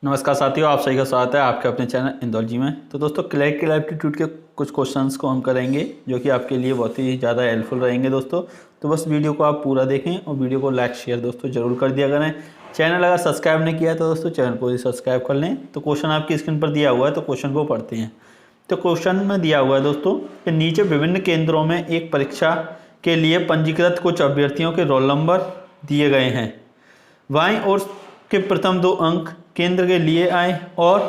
नमस्कार साथियों, आप सभी का स्वागत है आपके अपने चैनल इंदौलजी में। तो दोस्तों क्लैरिकल एप्टीट्यूड के कुछ क्वेश्चंस को हम करेंगे जो कि आपके लिए बहुत ही ज़्यादा हेल्पफुल रहेंगे दोस्तों। तो बस वीडियो को आप पूरा देखें और वीडियो को लाइक शेयर दोस्तों जरूर कर दिया करें। चैनल अगर सब्सक्राइब नहीं किया है तो दोस्तों चैनल को भी सब्सक्राइब कर लें। तो क्वेश्चन आपकी स्क्रीन पर दिया हुआ है, तो क्वेश्चन को पढ़ते हैं। तो क्वेश्चन में दिया हुआ है दोस्तों कि नीचे विभिन्न केंद्रों में एक परीक्षा के लिए पंजीकृत कुछ अभ्यर्थियों के रोल नंबर दिए गए हैं। बाईं ओर के प्रथम 2 अंक केंद्र के लिए आए और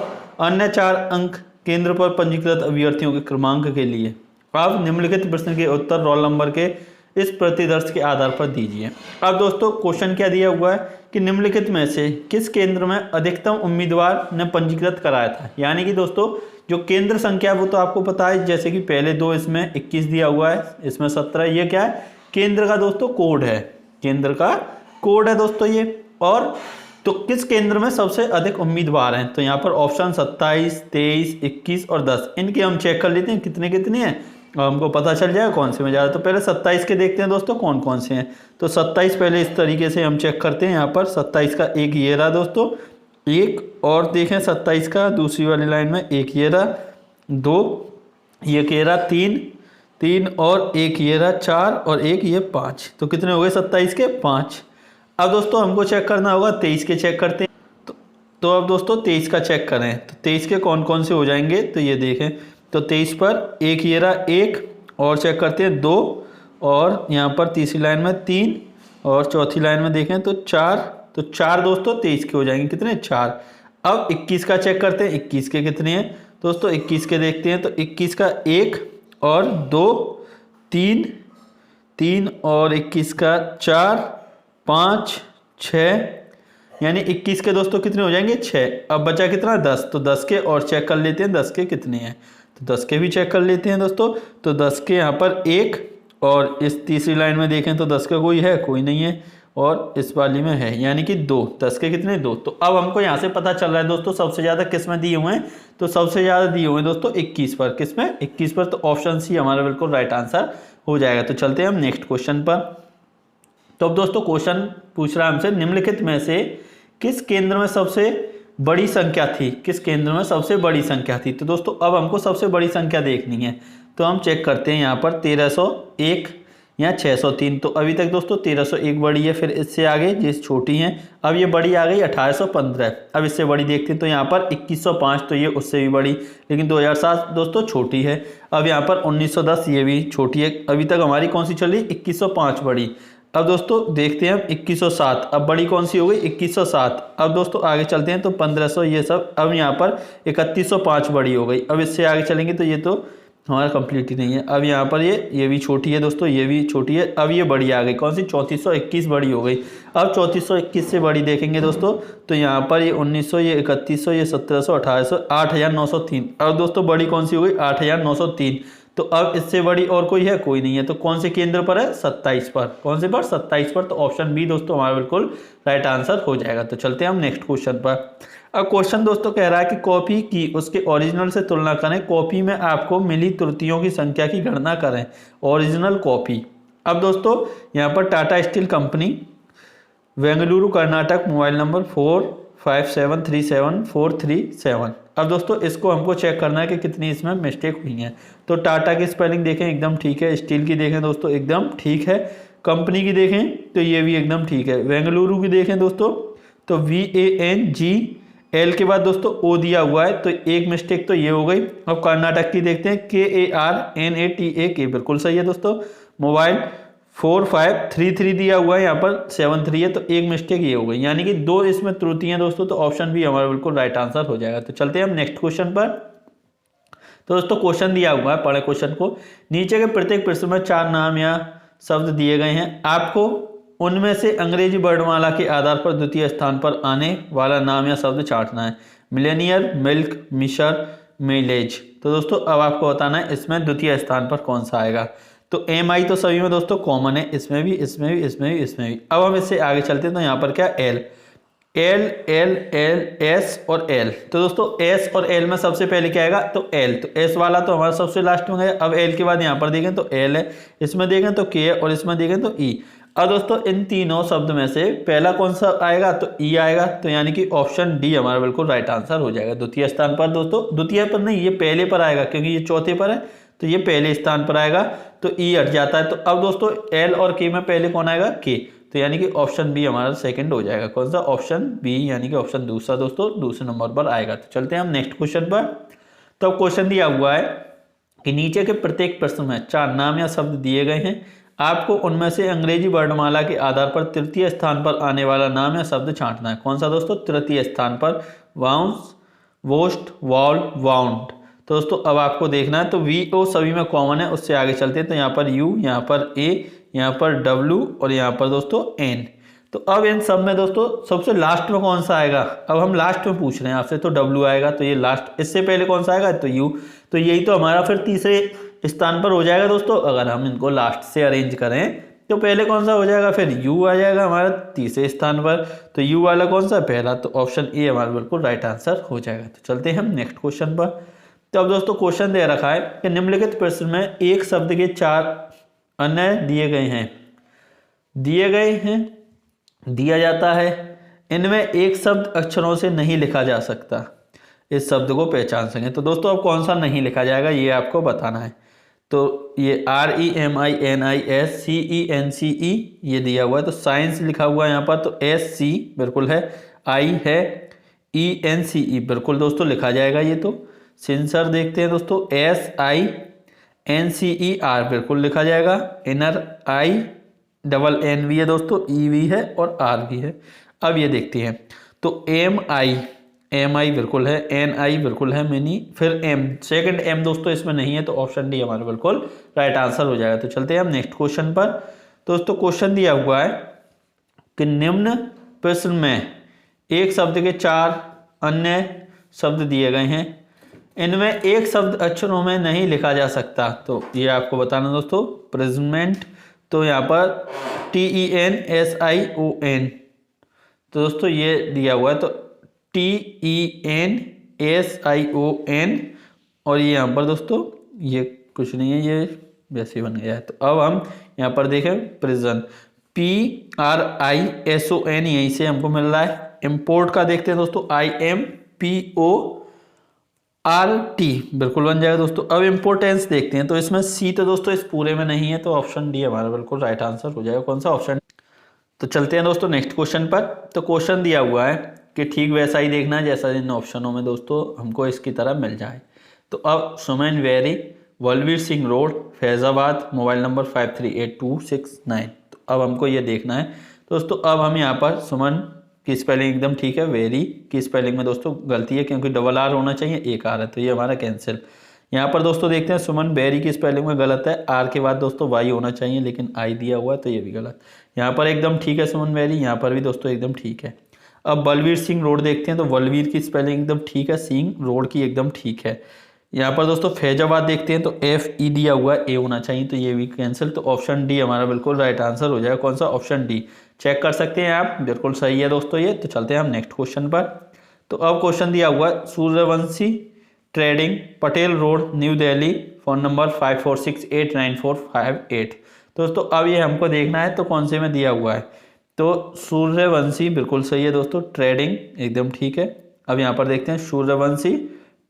अन्य 4 अंक केंद्र पर पंजीकृत अभ्यर्थियों के क्रमांक के लिए। अब निम्नलिखित प्रश्न के उत्तर रोल नंबर के इस प्रतिदर्श के आधार पर दीजिए। अब दोस्तों क्वेश्चन क्या दिया हुआ है कि निम्नलिखित में से किस केंद्र में अधिकतम उम्मीदवार ने पंजीकृत कराया था। यानी कि दोस्तों जो केंद्र संख्या वो तो आपको पता है, जैसे कि पहले 2 इसमें 21 दिया हुआ है, इसमें 17। ये क्या है? केंद्र का दोस्तों कोड है, केंद्र का कोड है दोस्तों ये। और तो किस केंद्र में सबसे अधिक उम्मीदवार हैं? तो यहाँ पर ऑप्शन 27, 23, 21 और 10 इनके हम चेक कर लेते हैं कितने कितने हैं और हमको पता चल जाएगा कौन से में ज़्यादा। तो पहले 27 के देखते हैं दोस्तों कौन कौन से हैं। तो 27 पहले इस तरीके से हम चेक करते हैं। यहाँ पर 27 का एक ये रहा दोस्तों, एक और देखें 27 का दूसरी वाली लाइन में एक ये रहा, 2 ये कह रहा, 3 और एक ये रहा 4 और एक ये 5। तो कितने हो गए 27 के 5। अब दोस्तों हमको चेक करना होगा 23 के, चेक करते हैं। तो अब दोस्तों 23 का चेक करें तो 23 के कौन कौन से हो जाएंगे। तो ये देखें, तो 23 पर एक ये रहा 1 और चेक करते हैं 2 और यहाँ पर तीसरी लाइन में 3 और चौथी लाइन में देखें तो 4। तो 4 दोस्तों 23 के हो जाएंगे कितने? 4। अब 21 का चेक करते हैं, 21 के कितने हैं दोस्तों। 21 के देखते हैं तो 21 का 1 और 2, 3 और 21 का 4, 5, 6, यानी 21 के दोस्तों कितने हो जाएंगे? 6। अब बचा कितना? 10। तो 10 के और चेक कर लेते हैं 10 के कितने हैं। तो 10 के भी चेक कर लेते हैं दोस्तों। तो 10 के यहाँ पर 1 और इस तीसरी लाइन में देखें तो 10 का कोई है? कोई नहीं है। और इस वाली में है यानी कि 2। 10 के कितने? 2। तो अब हमको यहाँ से पता चल रहा है दोस्तों सबसे ज़्यादा किस में दिए हुए हैं। तो सबसे ज़्यादा दिए हुए हैं दोस्तों 21 पर। किस में? 21 पर। तो ऑप्शन सी हमारा बिल्कुल राइट आंसर हो जाएगा। तो चलते हैं हम नेक्स्ट क्वेश्चन पर। तो अब दोस्तों क्वेश्चन पूछ रहा है हमसे निम्नलिखित में से किस केंद्र में सबसे बड़ी संख्या थी। किस केंद्र में सबसे बड़ी संख्या थी। तो दोस्तों अब हमको सबसे बड़ी संख्या देखनी है। तो हम चेक करते हैं यहाँ पर 1301 या 603। तो अभी तक दोस्तों 1301 बड़ी है, फिर इससे आगे जिस छोटी है, अब ये बड़ी आ गई 1815। अब इससे बड़ी देखते हैं तो यहाँ पर 2105, तो ये उससे भी बड़ी, लेकिन 2007 दोस्तों छोटी है। अब यहाँ पर 1910, ये भी छोटी है। अभी तक हमारी कौन सी चल रही? 2105 बड़ी। अब दोस्तों देखते हैं हम 2107, अब बड़ी कौन सी हो गई? 2107। अब दोस्तों आगे चलते हैं तो 1500 ये सब। अब यहाँ पर 3105 बड़ी हो गई। अब इससे आगे चलेंगे तो ये तो हमारा कंप्लीट ही नहीं है। अब यहाँ पर ये भी छोटी है दोस्तों, ये भी छोटी है। अब ये बड़ी आ गई कौन सी? 3421 बड़ी हो गई। अब 3421 से बड़ी देखेंगे दोस्तों तो यहाँ पर ये 1900, ये 3100, ये 1700, 1800, 8903। अब दोस्तों बड़ी कौन सी हो गई? 8903। तो अब इससे बड़ी और कोई है? कोई नहीं है। तो कौन से केंद्र पर है? 27 पर। कौन से पर? 27 पर। तो ऑप्शन बी दोस्तों हमारा बिल्कुल राइट आंसर हो जाएगा। तो चलते हैं हम नेक्स्ट क्वेश्चन पर। अब क्वेश्चन दोस्तों कह रहा है कि कॉपी की उसके ओरिजिनल से तुलना करें। कॉपी में आपको मिली त्रुटियों की संख्या की गणना करें। Original copy. अब दोस्तों यहाँ पर Tata steel company, Bengaluru Karnataka, mobile number 45737437। अब दोस्तों इसको हमको चेक करना है कि कितनी इसमें मिस्टेक हुई है। तो टाटा की स्पेलिंग देखें एकदम ठीक है, स्टील की देखें दोस्तों एकदम ठीक है, कंपनी की देखें तो ये भी एकदम ठीक है, बेंगलुरु की देखें दोस्तों तो VANGL के बाद दोस्तों O दिया हुआ है, तो एक मिस्टेक तो ये हो गई। अब कर्नाटक की देखते हैं KARNATAK, बिल्कुल सही है दोस्तों। मोबाइल 4533 दिया हुआ है, यहाँ पर 73 है, तो एक मिस्टेक ये हो गई, यानी कि 2 इसमें त्रुटियां दोस्तों। तो ऑप्शन भी हमारा बिल्कुल राइट आंसर हो जाएगा। तो चलते हैं हम नेक्स्ट क्वेश्चन पर। तो दोस्तों क्वेश्चन दिया हुआ है, पढ़े क्वेश्चन को। नीचे के प्रत्येक प्रश्न में 4 नाम या शब्द दिए गए हैं। आपको उनमें से अंग्रेजी वर्णमाला के आधार पर द्वितीय स्थान पर आने वाला नाम या शब्द छांटना है। मिलेनियर, मिल्क, मिशर, मिलेज। तो दोस्तों अब आपको बताना है इसमें द्वितीय स्थान पर कौन सा आएगा। तो MI तो सभी में दोस्तों कॉमन है, इसमें भी, इसमें भी, इसमें भी, इसमें भी। अब हम इससे आगे चलते हैं तो यहाँ पर क्या? L, S और L। तो दोस्तों S और L में सबसे पहले क्या आएगा? तो L। तो S वाला तो हमारा सबसे लास्ट में गया। अब L के बाद यहाँ पर देखें तो L है, इसमें देखें तो K है और इसमें देखें तो E। अब दोस्तों इन तीनों शब्द में से पहला कौन सा आएगा, तो ई आएगा, तो यानी कि ऑप्शन डी हमारा बिल्कुल राइट आंसर हो जाएगा। द्वितीय स्थान पर दोस्तों, द्वितीय पर नहीं, ये पहले पर आएगा क्योंकि ये चौथे पर है, तो ये पहले स्थान पर आएगा, तो ई हट जाता है। तो अब दोस्तों एल और के में पहले कौन आएगा, के, तो यानी कि ऑप्शन बी हमारा सेकंड हो जाएगा। कौन सा, ऑप्शन बी, यानी कि ऑप्शन दूसरा दोस्तों दूसरे नंबर पर आएगा। तो चलते हैं हम नेक्स्ट क्वेश्चन पर। तो क्वेश्चन दिया हुआ है कि नीचे के प्रत्येक प्रश्न में 4 नाम या शब्द दिए गए हैं, आपको उनमें से अंग्रेजी वर्णमाला के आधार पर तृतीय स्थान पर आने वाला नाम या शब्द छांटना है। कौन सा दोस्तों, तृतीय स्थान पर, वाउंस, वोस्ट, वॉल, वाउंड। तो दोस्तों अब आपको देखना है, तो वी ओ सभी में कॉमन है, उससे आगे चलते हैं। तो यहाँ पर यू, यहाँ पर ए, यहाँ पर डब्ल्यू और यहाँ पर दोस्तों एन। तो अब इन सब में दोस्तों सबसे लास्ट में कौन सा आएगा, अब हम लास्ट में पूछ रहे हैं आपसे, तो डब्ल्यू आएगा, तो ये लास्ट। इससे पहले कौन सा आएगा, तो यू, तो यही तो हमारा फिर तीसरे स्थान पर हो जाएगा दोस्तों। अगर हम इनको लास्ट से अरेंज करें तो पहले कौन सा हो जाएगा, फिर यू आ जाएगा हमारा तीसरे स्थान पर। तो यू वाला कौन सा, पहला, तो ऑप्शन ए हमारा बिल्कुल राइट आंसर हो जाएगा। तो चलते हैं हम नेक्स्ट क्वेश्चन पर। तो अब दोस्तों क्वेश्चन दे रखा है कि निम्नलिखित प्रश्न में एक शब्द के 4 अन्य दिया जाता है, इनमें एक शब्द अक्षरों से नहीं लिखा जा सकता, इस शब्द को पहचान सकें। तो दोस्तों अब कौन सा नहीं लिखा जाएगा ये आपको बताना है। तो ये REMINISCENCE ये दिया हुआ है, तो साइंस लिखा हुआ है यहाँ पर, तो SC बिल्कुल है, I है, ENCE बिल्कुल दोस्तों लिखा जाएगा ये। तो सिंसर देखते हैं दोस्तों, SINCER बिल्कुल लिखा जाएगा, इनर INN भी है दोस्तों, E भी है और R भी है। अब ये देखते हैं, तो MI बिल्कुल है, NI बिल्कुल है, मिनी, फिर M, सेकंड M दोस्तों इसमें नहीं है, तो ऑप्शन डी हमारा बिल्कुल राइट आंसर हो जाएगा। तो चलते हैं हम नेक्स्ट क्वेश्चन पर। दोस्तों क्वेश्चन दिया हुआ है कि निम्न प्रश्न में एक शब्द के 4 अन्य शब्द दिए गए हैं, इनमें एक शब्द अक्षरों में नहीं लिखा जा सकता, तो ये आपको बताना दोस्तों। प्रेजमेंट, तो यहाँ पर TENSION, तो दोस्तों ये दिया हुआ है, तो TENSION, और ये यहाँ पर दोस्तों ये कुछ नहीं है, ये वैसे बन गया है। तो अब हम यहाँ पर देखें, प्रिजन, PRISON यहीं से हमको मिल रहा है। इम्पोर्ट का देखते हैं दोस्तों, IMPORT बिल्कुल बन जाएगा दोस्तों। अब इम्पोर्टेंस देखते हैं, तो इसमें सी तो दोस्तों इस पूरे में नहीं है, तो ऑप्शन डी हमारा बिल्कुल राइट आंसर हो जाएगा। कौन सा, ऑप्शन। तो चलते हैं दोस्तों नेक्स्ट क्वेश्चन पर। तो क्वेश्चन दिया हुआ है कि ठीक वैसा ही देखना है जैसा इन ऑप्शनों में दोस्तों हमको इसकी तरह मिल जाए। तो अब सुमन वेरी, Balvir Singh road, Faizabad, mobile number 538269। तो अब हमको ये देखना है दोस्तों। अब हम यहाँ पर सुमन की स्पेलिंग एकदम ठीक है, वेरी की स्पेलिंग में दोस्तों गलती है क्योंकि डबल आर होना चाहिए, एक आर है, तो ये हमारा कैंसिल। यहाँ पर दोस्तों देखते हैं, सुमन बेरी की स्पेलिंग में गलत है, आर के बाद दोस्तों वाई होना चाहिए लेकिन आई दिया हुआ है, तो ये भी गलत। यहाँ पर एकदम ठीक है सुमन बेरी, यहाँ पर भी दोस्तों एकदम ठीक है। अब बलवीर सिंह रोड देखते हैं, तो बलवीर की स्पेलिंग एकदम ठीक है, सिंह रोड की एकदम ठीक है। यहाँ पर दोस्तों फैजाबाद देखते हैं, तो FE दिया हुआ है, ए होना चाहिए, तो ये भी कैंसिल। तो ऑप्शन डी हमारा बिल्कुल राइट आंसर हो जाएगा। कौन सा, ऑप्शन डी। चेक कर सकते हैं आप, बिल्कुल सही है दोस्तों ये। तो चलते हैं हम नेक्स्ट क्वेश्चन पर। तो अब क्वेश्चन दिया हुआ है, Suryavanshi trading, Patel road, new Delhi, phone number 54689458। दोस्तों अब ये हमको देखना है, तो कौन से में दिया हुआ है, तो सूर्यवंशी बिल्कुल सही है दोस्तों, ट्रेडिंग एकदम ठीक है। अब यहाँ पर देखते हैं, सूर्यवंशी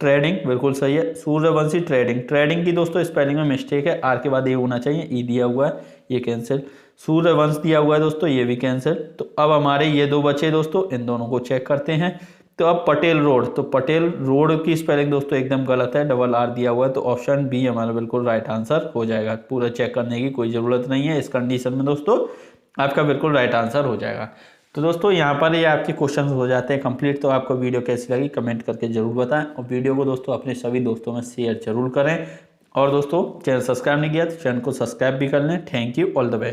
ट्रेडिंग बिल्कुल सही है, सूर्यवंशी ट्रेडिंग। ट्रेडिंग की दोस्तों स्पेलिंग में मिस्टेक है, आर के बाद ए होना चाहिए, ई दिया हुआ है, ये कैंसिल। सूर्यवंश दिया हुआ है दोस्तों, ये भी कैंसिल। तो अब हमारे ये दो बचे दोस्तों, इन दोनों को चेक करते हैं। तो अब पटेल रोड, तो पटेल रोड की स्पेलिंग दोस्तों एकदम गलत है, डबल आर दिया हुआ है, तो ऑप्शन बी हमारा बिल्कुल राइट आंसर हो जाएगा। पूरा चेक करने की कोई ज़रूरत नहीं है, इस कंडीशन में दोस्तों आपका बिल्कुल राइट आंसर हो जाएगा। तो दोस्तों यहाँ पर ये आपके क्वेश्चन हो जाते हैं कंप्लीट। तो आपको वीडियो कैसी लगी कमेंट करके जरूर बताएं, और वीडियो को दोस्तों अपने सभी दोस्तों में शेयर जरूर करें। और दोस्तों चैनल सब्सक्राइब नहीं किया तो चैनल को सब्सक्राइब भी कर लें। Thank you, all the best.